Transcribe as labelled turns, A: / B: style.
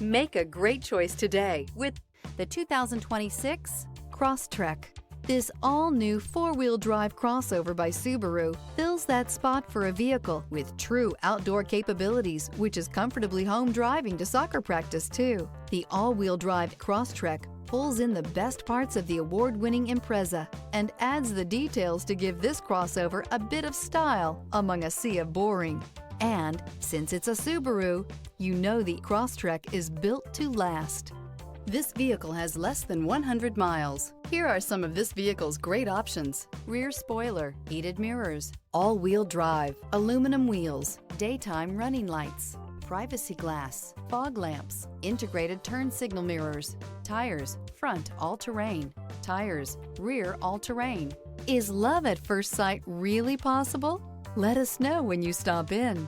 A: Make a great choice today with the 2026 Crosstrek. This all-new four-wheel drive crossover by Subaru fills that spot for a vehicle with true outdoor capabilities, which is comfortably home driving to soccer practice too. The all-wheel drive Crosstrek pulls in the best parts of the award-winning Impreza and adds the details to give this crossover a bit of style among a sea of boring. And since it's a Subaru, you know the Crosstrek is built to last. This vehicle has less than 100 miles. Here are some of this vehicle's great options: rear spoiler, heated mirrors, all-wheel drive, aluminum wheels, daytime running lights, privacy glass, fog lamps, integrated turn signal mirrors, tires, front all-terrain, tires, rear all-terrain. Is love at first sight really possible? Let us know when you stop in.